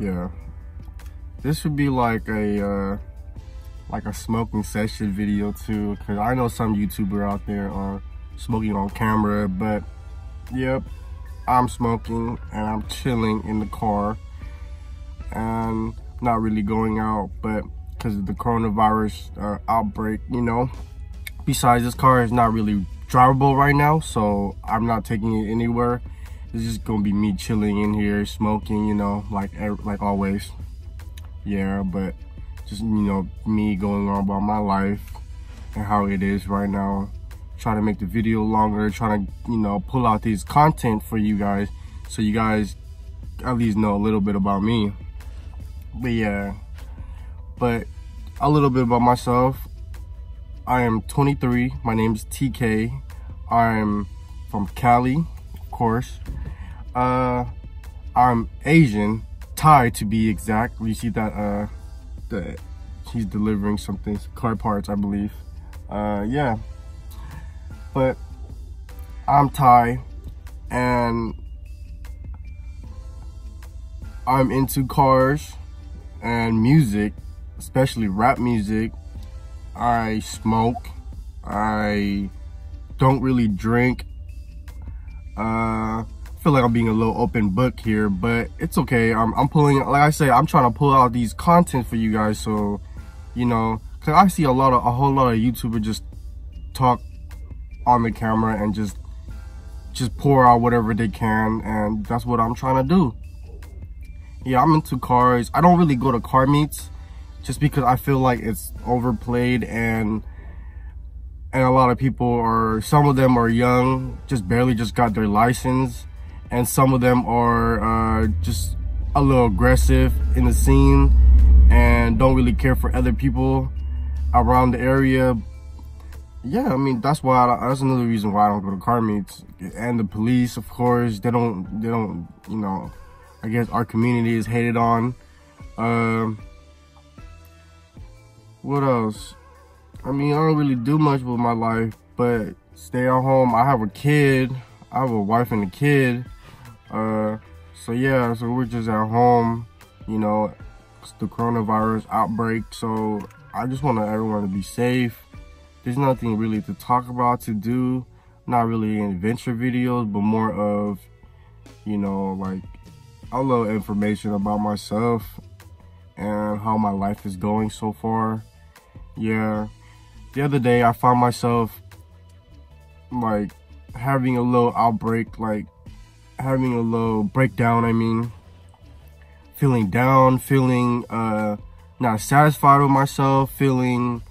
Yeah, this would be like a smoking session video too, because I know some YouTuber out there are smoking on camera, but yep, I'm smoking and I'm chilling in the car and not really going out, but because of the coronavirus outbreak, you know. Besides, this car is not really drivable right now, so I'm not taking it anywhere. It's just gonna be me chilling in here smoking, you know, like always. Yeah, but just, you know, me going on about my life and how it is right now. Trying to make the video longer, trying to, you know, pull out these content for you guys, so you guys at least know a little bit about me. But yeah, but a little bit about myself. I am 23. My name is TK. I'm from Cali, of course. I'm Asian, Thai to be exact. You see that he's delivering something, car parts, I believe. Yeah, but I'm Thai and I'm into cars and music, especially rap music. I smoke. I don't really drink. I feel like I'm being a little open book here, but it's okay. I'm pulling, like I said, I'm trying to pull out these content for you guys, so, you know, cause I see a whole lot of YouTubers just talk on the camera and just pour out whatever they can, and that's what I'm trying to do. Yeah, I'm into cars. I don't really go to car meets just because I feel like it's overplayed, and a lot of people are, some of them are young, just barely just got their license, and some of them are just a little aggressive in the scene and don't really care for other people around the area. Yeah, I mean, that's another reason why I don't go to car meets. And the police, of course, they don't, you know, I guess our community is hated on. What else? I mean, I don't really do much with my life, but stay at home. I have a kid. I have a wife and a kid. So yeah, so we're just at home, you know, it's the coronavirus outbreak. So I just want everyone to be safe. There's nothing really to talk about, to do. Not really adventure videos, but more of, you know, like a little information about myself and how my life is going so far. Yeah, the other day I found myself like having a little outbreak, like having a little breakdown. I mean, feeling down, feeling not satisfied with myself, feeling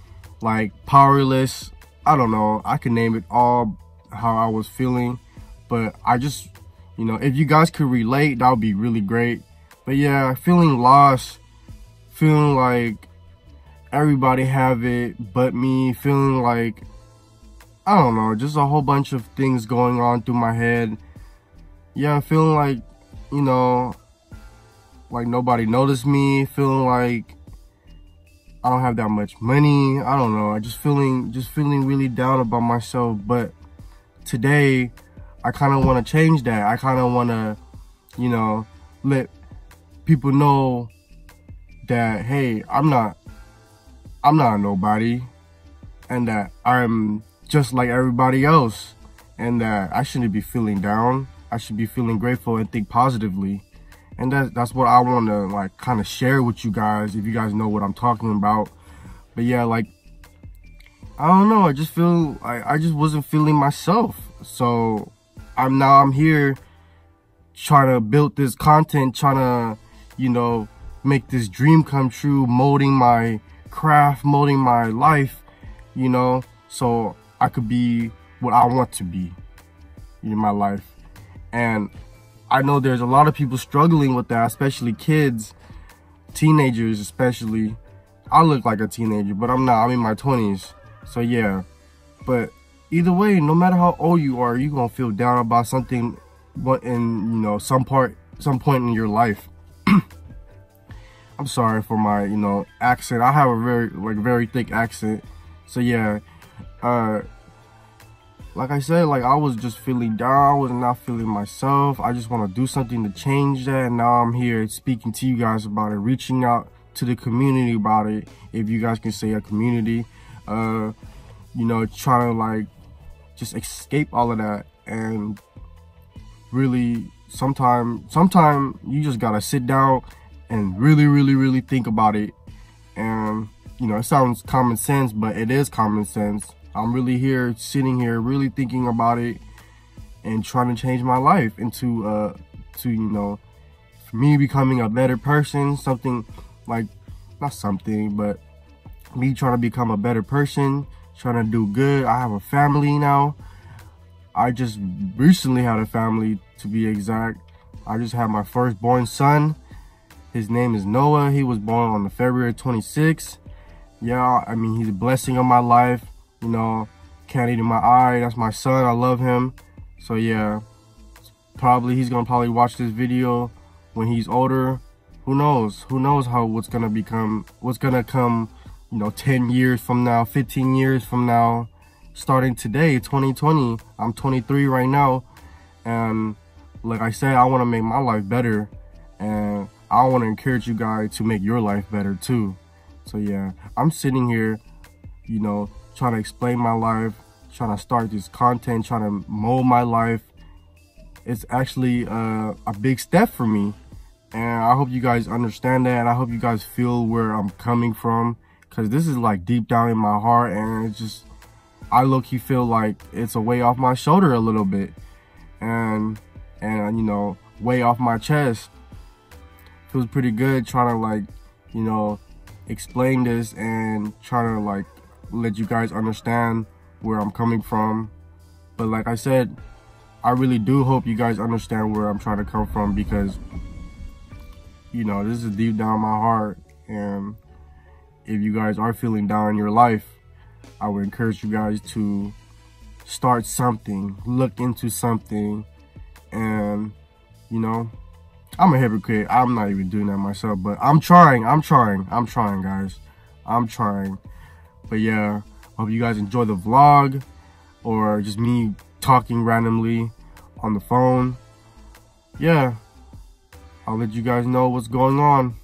like powerless. I don't know, I can name it all how I was feeling, but I just, you know, if you guys could relate, that would be really great. But yeah, feeling lost, feeling like everybody have it but me, feeling like, I don't know, just a whole bunch of things going on through my head. Yeah, feeling like, you know, like nobody noticed me, feeling like I don't have that much money. I don't know, I just feeling really down about myself. But today I kind of want to change that. I kind of want to, you know, let people know that, hey, I'm not a nobody, and that I'm just like everybody else, and that I shouldn't be feeling down. I should be feeling grateful and think positively. And that's what I want to like kind of share with you guys, if you guys know what I'm talking about. But yeah, like, I don't know, I just feel I just wasn't feeling myself. So I'm here trying to build this content, trying to, you know, make this dream come true, molding my craft, molding my life, you know, so I could be what I want to be in my life. And I know there's a lot of people struggling with that, especially kids, teenagers especially. I look like a teenager, but I'm not. I'm in my 20s. So yeah, but either way, no matter how old you are, you're gonna feel down about something, but in, you know, some point in your life. I'm sorry for my, you know, accent. I have a very thick accent. So yeah, like I said, like I was just feeling down. I was not feeling myself. I just want to do something to change that. And now I'm here speaking to you guys about it, reaching out to the community about it, if you guys can say a community. You know, trying to like just escape all of that. And really, sometime you just gotta sit down and really think about it. And you know, it sounds common sense, but it is common sense. I'm really here, sitting here, really thinking about it and trying to change my life into, you know, for me becoming a better person, something like, not something, but me trying to become a better person, trying to do good. I have a family now. I just recently had a family, to be exact. I just had my firstborn son. His name is Noah. He was born on February 26th. Yeah, I mean, he's a blessing of my life. You know, candy in my eye. That's my son. I love him. So yeah, he's gonna probably watch this video when he's older. Who knows? Who knows what's gonna come, you know, 10 years from now, 15 years from now, starting today, 2020. I'm 23 right now. And like I said, I want to make my life better. And I want to encourage you guys to make your life better too. So yeah, I'm sitting here, you know, trying to explain my life, trying to start this content, trying to mold my life. It's actually a big step for me. And I hope you guys understand that. And I hope you guys feel where I'm coming from. Because this is like deep down in my heart. And it's just, I low-key feel like it's a weight off my shoulder a little bit. And you know, weight off my chest. Feels pretty good trying to like, you know, explain this and trying to like let you guys understand where I'm coming from. But like I said, I really do hope you guys understand where I'm trying to come from, because you know, this is deep down my heart. And if you guys are feeling down in your life, I would encourage you guys to start something, look into something. And you know, I'm a hypocrite. I'm not even doing that myself, but I'm trying, guys. I'm trying. But yeah, hope you guys enjoy the vlog, or just me talking randomly on the phone. Yeah, I'll let you guys know what's going on.